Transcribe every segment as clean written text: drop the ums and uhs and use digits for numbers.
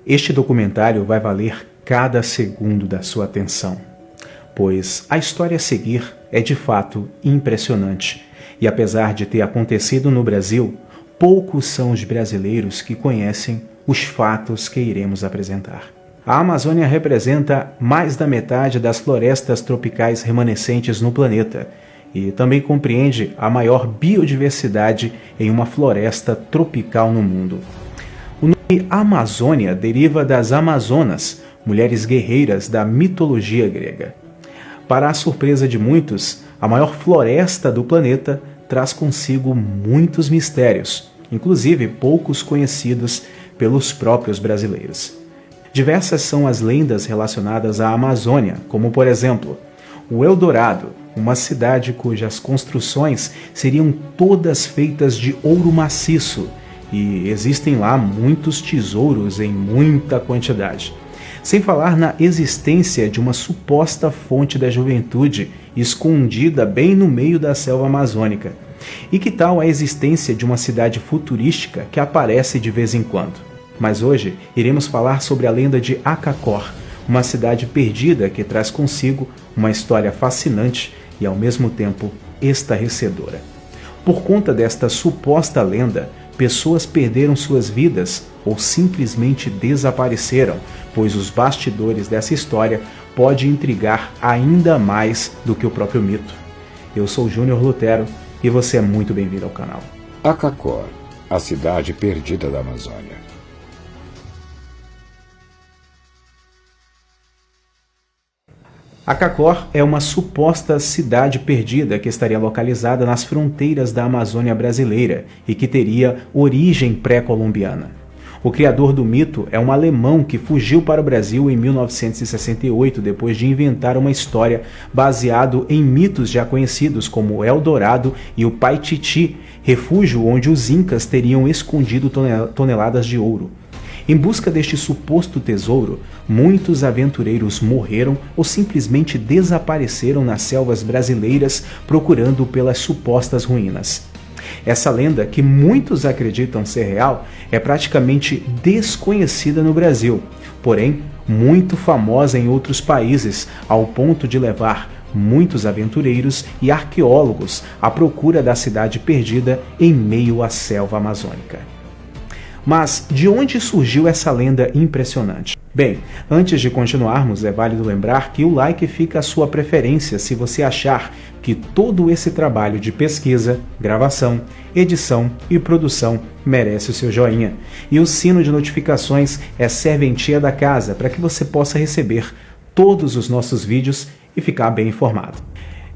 Este documentário vai valer cada segundo da sua atenção, pois a história a seguir é de fato impressionante e, apesar de ter acontecido no Brasil, poucos são os brasileiros que conhecem os fatos que iremos apresentar. A Amazônia representa mais da metade das florestas tropicais remanescentes no planeta e também compreende a maior biodiversidade em uma floresta tropical no mundo. O nome Amazônia deriva das Amazonas, mulheres guerreiras da mitologia grega. Para a surpresa de muitos, a maior floresta do planeta traz consigo muitos mistérios, inclusive poucos conhecidos pelos próprios brasileiros. Diversas são as lendas relacionadas à Amazônia, como por exemplo, o Eldorado, uma cidade cujas construções seriam todas feitas de ouro maciço, e existem lá muitos tesouros em muita quantidade. Sem falar na existência de uma suposta fonte da juventude escondida bem no meio da selva amazônica. E que tal a existência de uma cidade futurística que aparece de vez em quando? Mas hoje iremos falar sobre a lenda de Acacor, uma cidade perdida que traz consigo uma história fascinante e ao mesmo tempo estarrecedora. Por conta desta suposta lenda, pessoas perderam suas vidas ou simplesmente desapareceram, pois os bastidores dessa história podem intrigar ainda mais do que o próprio mito. Eu sou Júnior Lutero e você é muito bem-vindo ao canal. Acacor, a cidade perdida da Amazônia. Acacor é uma suposta cidade perdida que estaria localizada nas fronteiras da Amazônia brasileira e que teria origem pré-colombiana. O criador do mito é um alemão que fugiu para o Brasil em 1968 depois de inventar uma história baseado em mitos já conhecidos como o Eldorado e o Paititi, refúgio onde os incas teriam escondido toneladas de ouro. Em busca deste suposto tesouro, muitos aventureiros morreram ou simplesmente desapareceram nas selvas brasileiras procurando pelas supostas ruínas. Essa lenda, que muitos acreditam ser real, é praticamente desconhecida no Brasil, porém muito famosa em outros países, ao ponto de levar muitos aventureiros e arqueólogos à procura da cidade perdida em meio à selva amazônica. Mas de onde surgiu essa lenda impressionante? Bem, antes de continuarmos, é válido lembrar que o like fica à sua preferência se você achar que todo esse trabalho de pesquisa, gravação, edição e produção merece o seu joinha. E o sino de notificações é serventia da casa para que você possa receber todos os nossos vídeos e ficar bem informado.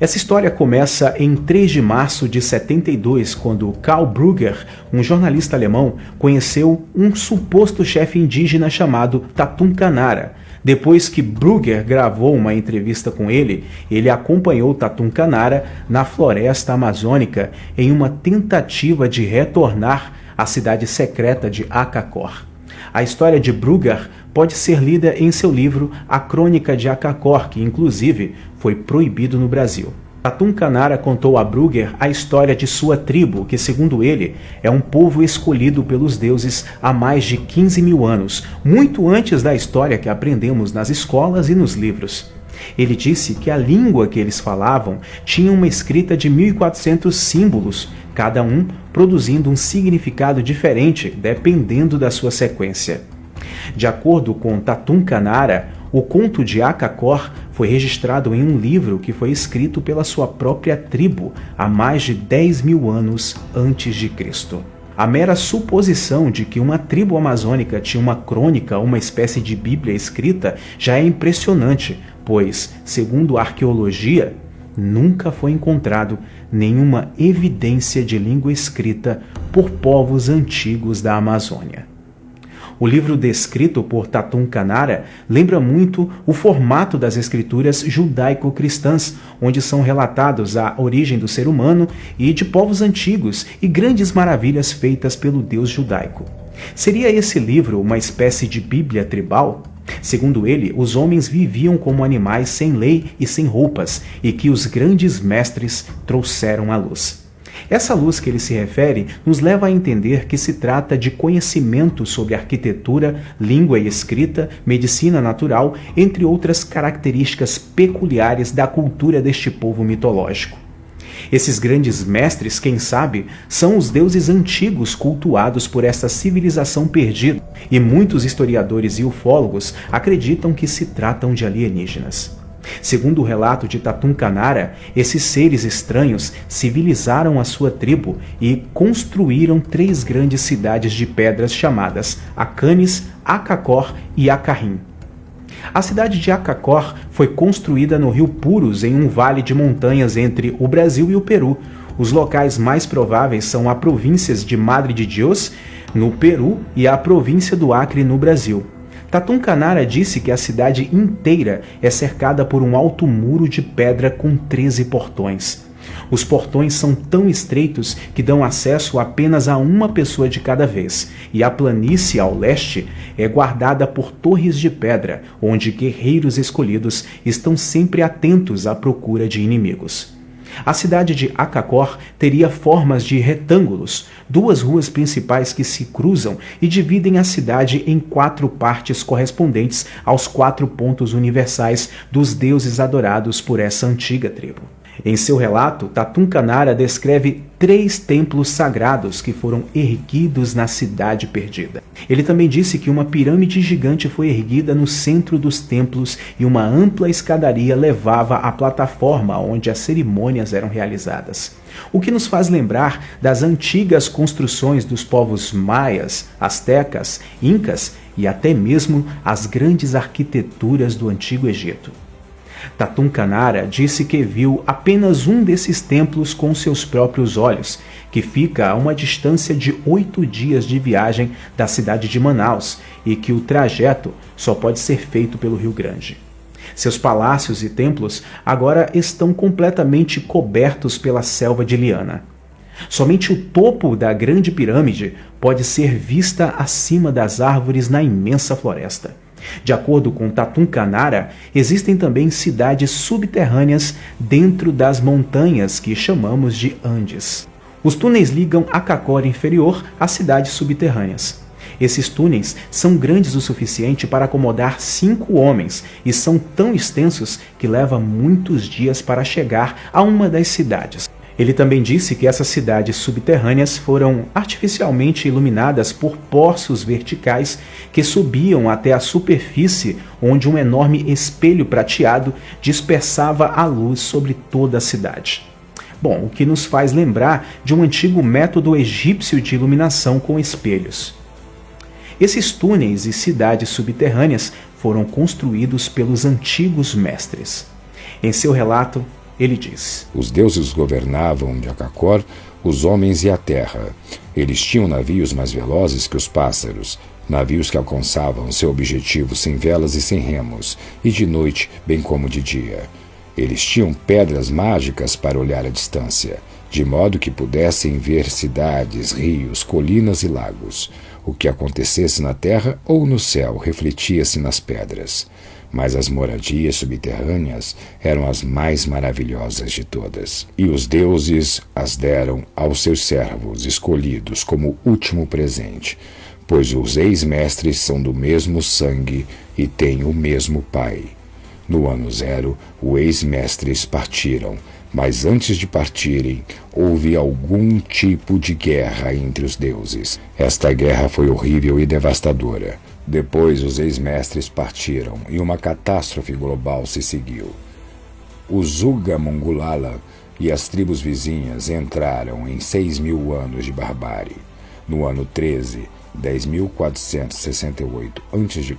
Essa história começa em 3 de março de 72, quando Karl Brugger, um jornalista alemão, conheceu um suposto chefe indígena chamado Tatum Canara. Depois que Brugger gravou uma entrevista com ele, ele acompanhou Tatum Canara na floresta amazônica em uma tentativa de retornar à cidade secreta de Acacor. A história de Brugger pode ser lida em seu livro A Crônica de Acacor, que inclusive foi proibido no Brasil. Tatum Canara contou a Brugger a história de sua tribo, que segundo ele é um povo escolhido pelos deuses há mais de 15 mil anos, muito antes da história que aprendemos nas escolas e nos livros. Ele disse que a língua que eles falavam tinha uma escrita de 1.400 símbolos, cada um produzindo um significado diferente dependendo da sua sequência. De acordo com Tatum Canara, o conto de Acacor foi registrado em um livro que foi escrito pela sua própria tribo há mais de 10 mil anos antes de Cristo. A mera suposição de que uma tribo amazônica tinha uma crônica, uma espécie de Bíblia escrita, já é impressionante, pois, segundo a arqueologia, nunca foi encontrado nenhuma evidência de língua escrita por povos antigos da Amazônia. O livro descrito por Tatum Canara lembra muito o formato das escrituras judaico-cristãs, onde são relatados a origem do ser humano e de povos antigos e grandes maravilhas feitas pelo Deus judaico. Seria esse livro uma espécie de Bíblia tribal? Segundo ele, os homens viviam como animais sem lei e sem roupas, e que os grandes mestres trouxeram à luz. Essa luz que ele se refere nos leva a entender que se trata de conhecimento sobre arquitetura, língua e escrita, medicina natural, entre outras características peculiares da cultura deste povo mitológico. Esses grandes mestres, quem sabe, são os deuses antigos cultuados por essa civilização perdida, e muitos historiadores e ufólogos acreditam que se tratam de alienígenas. Segundo o relato de Tatum Canara, esses seres estranhos civilizaram a sua tribo e construíram 3 grandes cidades de pedras chamadas Acanes, Acacor e Acarrim. A cidade de Acacor foi construída no rio Purus, em um vale de montanhas entre o Brasil e o Peru. Os locais mais prováveis são as províncias de Madre de Dios, no Peru, e a província do Acre, no Brasil. Tatum Canara disse que a cidade inteira é cercada por um alto muro de pedra com 13 portões. Os portões são tão estreitos que dão acesso apenas a uma pessoa de cada vez, e a planície ao leste é guardada por torres de pedra, onde guerreiros escolhidos estão sempre atentos à procura de inimigos. A cidade de Acacor teria formas de retângulos, 2 ruas principais que se cruzam e dividem a cidade em 4 partes correspondentes aos 4 pontos universais dos deuses adorados por essa antiga tribo. Em seu relato, Tatum Canara descreve 3 templos sagrados que foram erguidos na cidade perdida. Ele também disse que uma pirâmide gigante foi erguida no centro dos templos e uma ampla escadaria levava à plataforma onde as cerimônias eram realizadas. O que nos faz lembrar das antigas construções dos povos maias, astecas, incas e até mesmo as grandes arquiteturas do Antigo Egito. Tatum Canara disse que viu apenas um desses templos com seus próprios olhos, que fica a uma distância de 8 dias de viagem da cidade de Manaus e que o trajeto só pode ser feito pelo Rio Grande. Seus palácios e templos agora estão completamente cobertos pela selva de liana. Somente o topo da grande pirâmide pode ser vista acima das árvores na imensa floresta. De acordo com Tatum Canara, existem também cidades subterrâneas dentro das montanhas que chamamos de Andes. Os túneis ligam Acacor inferior às cidades subterrâneas. Esses túneis são grandes o suficiente para acomodar 5 homens e são tão extensos que leva muitos dias para chegar a uma das cidades. Ele também disse que essas cidades subterrâneas foram artificialmente iluminadas por poços verticais que subiam até a superfície, onde um enorme espelho prateado dispersava a luz sobre toda a cidade. Bom, o que nos faz lembrar de um antigo método egípcio de iluminação com espelhos. Esses túneis e cidades subterrâneas foram construídos pelos antigos mestres. Em seu relato, ele diz: Os deuses governavam de Acacor os homens e a terra. Eles tinham navios mais velozes que os pássaros, navios que alcançavam seu objetivo sem velas e sem remos, e de noite, bem como de dia. Eles tinham pedras mágicas para olhar à distância, de modo que pudessem ver cidades, rios, colinas e lagos. O que acontecesse na terra ou no céu refletia-se nas pedras. Mas as moradias subterrâneas eram as mais maravilhosas de todas. E os deuses as deram aos seus servos escolhidos como último presente, pois os ex-mestres são do mesmo sangue e têm o mesmo pai. No ano 0, os ex-mestres partiram, mas antes de partirem, houve algum tipo de guerra entre os deuses. Esta guerra foi horrível e devastadora. Depois os ex-mestres partiram e uma catástrofe global se seguiu. Os Zuga Mongulala e as tribos vizinhas entraram em 6.000 anos de barbárie. No ano 13, 10.468 a.C.,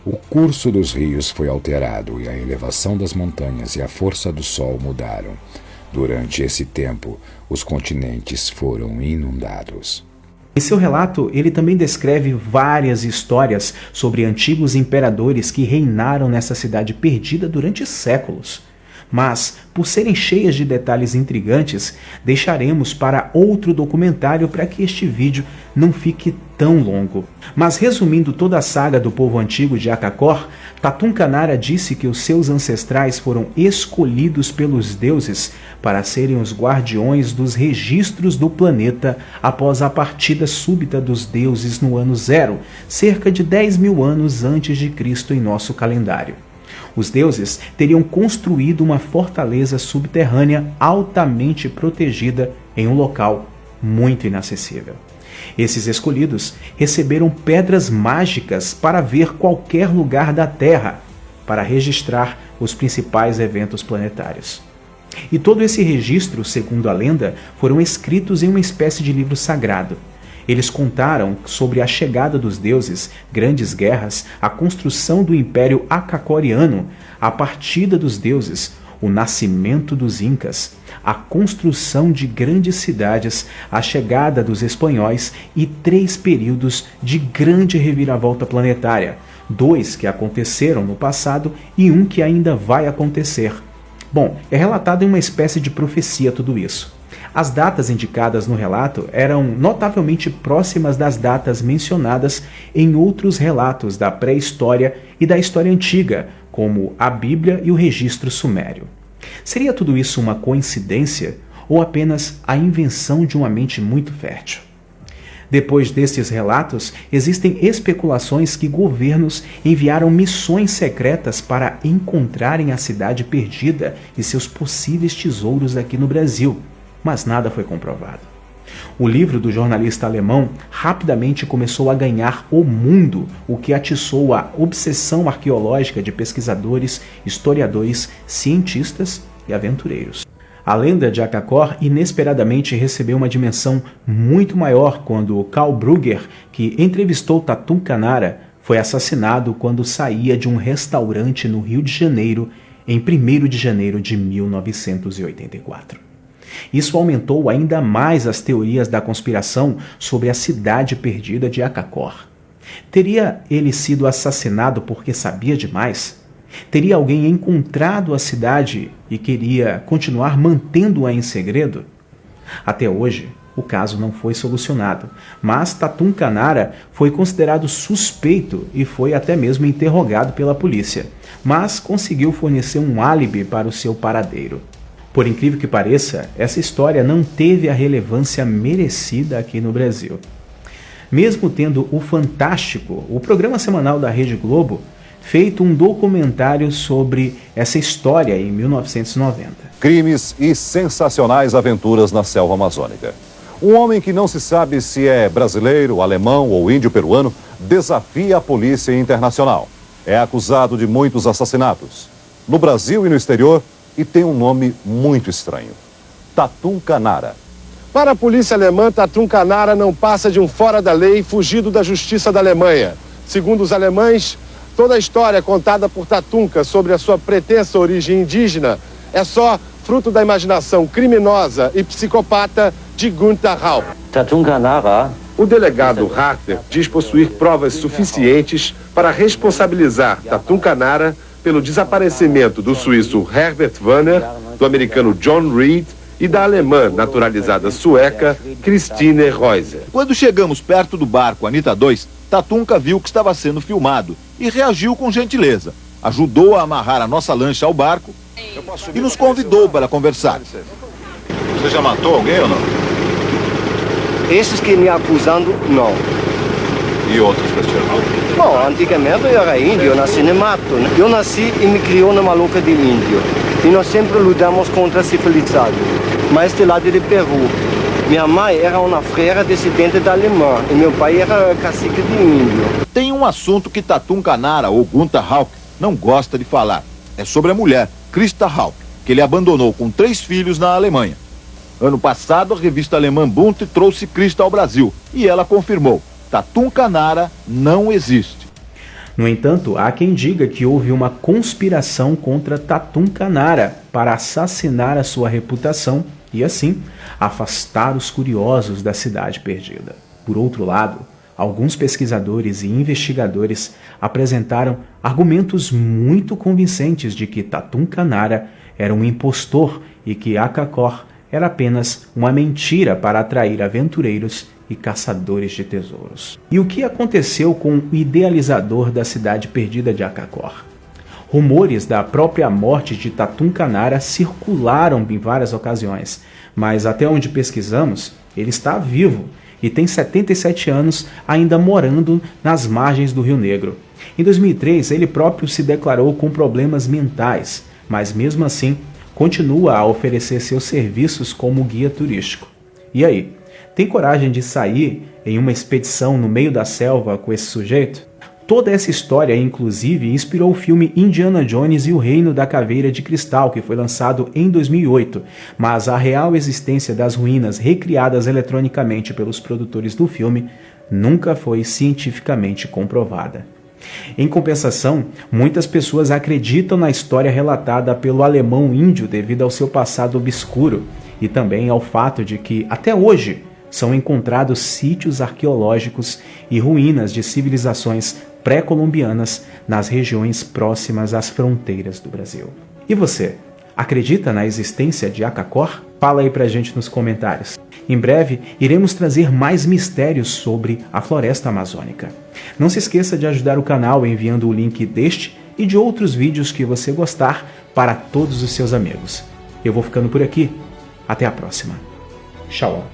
o curso dos rios foi alterado e a elevação das montanhas e a força do sol mudaram. Durante esse tempo, os continentes foram inundados. Em seu relato, ele também descreve várias histórias sobre antigos imperadores que reinaram nessa cidade perdida durante séculos. mas, por serem cheias de detalhes intrigantes, deixaremos para outro documentário para que este vídeo não fique tão longo. Mas resumindo toda a saga do povo antigo de Akakor, Tatun Kanara disse que os seus ancestrais foram escolhidos pelos deuses para serem os guardiões dos registros do planeta após a partida súbita dos deuses no ano zero, cerca de 10.000 anos antes de Cristo em nosso calendário. Os deuses teriam construído uma fortaleza subterrânea altamente protegida em um local muito inacessível. Esses escolhidos receberam pedras mágicas para ver qualquer lugar da Terra, para registrar os principais eventos planetários. E todo esse registro, segundo a lenda, foram escritos em uma espécie de livro sagrado. Eles contaram sobre a chegada dos deuses, grandes guerras, a construção do Império Akakoriano, a partida dos deuses, o nascimento dos Incas, a construção de grandes cidades, a chegada dos espanhóis e 3 períodos de grande reviravolta planetária, 2 que aconteceram no passado e 1 que ainda vai acontecer. Bom, é relatado em uma espécie de profecia tudo isso. As datas indicadas no relato eram notavelmente próximas das datas mencionadas em outros relatos da pré-história e da história antiga, como a Bíblia e o registro sumério. Seria tudo isso uma coincidência ou apenas a invenção de uma mente muito fértil? Depois destes relatos, existem especulações que governos enviaram missões secretas para encontrarem a cidade perdida e seus possíveis tesouros aqui no Brasil, mas nada foi comprovado. O livro do jornalista alemão rapidamente começou a ganhar o mundo, o que atiçou a obsessão arqueológica de pesquisadores, historiadores, cientistas e aventureiros. A lenda de Akakor inesperadamente recebeu uma dimensão muito maior quando Karl Brugger, que entrevistou Tatun Kanara, foi assassinado quando saía de um restaurante no Rio de Janeiro em 1º de janeiro de 1984. Isso aumentou ainda mais as teorias da conspiração sobre a cidade perdida de Akakor. Teria ele sido assassinado porque sabia demais? Teria alguém encontrado a cidade e queria continuar mantendo-a em segredo? Até hoje, o caso não foi solucionado, mas Tatun Kanara foi considerado suspeito e foi até mesmo interrogado pela polícia, mas conseguiu fornecer um álibi para o seu paradeiro. Por incrível que pareça, essa história não teve a relevância merecida aqui no Brasil. Mesmo tendo o Fantástico, o programa semanal da Rede Globo, feito um documentário sobre essa história em 1990. Crimes e sensacionais aventuras na selva amazônica. Um homem que não se sabe se é brasileiro, alemão ou índio peruano desafia a polícia internacional. É acusado de muitos assassinatos, no Brasil e no exterior, e tem um nome muito estranho: Tatun Kanara. Para a polícia alemã, Tatun Kanara não passa de um fora da lei fugido da justiça da Alemanha. Segundo os alemães, toda a história contada por Tatunka sobre a sua pretensa origem indígena é só fruto da imaginação criminosa e psicopata de Günther Rauch. Tatun Kanara. O delegado Harter diz possuir provas suficientes para responsabilizar Tatun Kanara pelo desaparecimento do suíço Herbert Wanner, do americano John Reed e da alemã naturalizada sueca Christine Reuser. Quando chegamos perto do barco Anita 2, Tatunka viu que estava sendo filmado e reagiu com gentileza. Ajudou a amarrar a nossa lancha ao barco e nos convidou para conversar. Você já matou alguém ou não? Esses que me acusando, não. E outros, Cristiano? Bom, antigamente eu era índio, eu nasci no mato, né? Eu nasci e me criou numa louca de índio. E nós sempre lutamos contra a civilizado. Mas de lado de Peru. Minha mãe era uma freira descendente da alemã e meu pai era cacique de índio. Tem um assunto que Tatun Kanara, ou Günther Rauch, não gosta de falar. É sobre a mulher, Christa Rauch, que ele abandonou com 3 filhos na Alemanha. Ano passado, a revista alemã Bund trouxe Christa ao Brasil e ela confirmou: Tatun Kanara não existe. No entanto, há quem diga que houve uma conspiração contra Tatun Kanara para assassinar a sua reputação e, assim, afastar os curiosos da cidade perdida. Por outro lado, alguns pesquisadores e investigadores apresentaram argumentos muito convincentes de que Tatum Canara era um impostor e que Akakor era apenas uma mentira para atrair aventureiros e caçadores de tesouros. E o que aconteceu com o idealizador da cidade perdida de Akakor? Rumores da própria morte de Tatum Canara circularam em várias ocasiões, mas até onde pesquisamos, ele está vivo e tem 77 anos ainda morando nas margens do Rio Negro. Em 2003, ele próprio se declarou com problemas mentais, mas mesmo assim continua a oferecer seus serviços como guia turístico. E aí, tem coragem de sair em uma expedição no meio da selva com esse sujeito? Toda essa história, inclusive, inspirou o filme Indiana Jones e o Reino da Caveira de Cristal, que foi lançado em 2008, mas a real existência das ruínas recriadas eletronicamente pelos produtores do filme nunca foi cientificamente comprovada. Em compensação, muitas pessoas acreditam na história relatada pelo alemão índio devido ao seu passado obscuro e também ao fato de que, até hoje, são encontrados sítios arqueológicos e ruínas de civilizações pré-colombianas nas regiões próximas às fronteiras do Brasil. E você, acredita na existência de Akakor? Fala aí pra gente nos comentários. Em breve, iremos trazer mais mistérios sobre a floresta amazônica. Não se esqueça de ajudar o canal enviando o link deste e de outros vídeos que você gostar para todos os seus amigos. Eu vou ficando por aqui. Até a próxima. Tchau.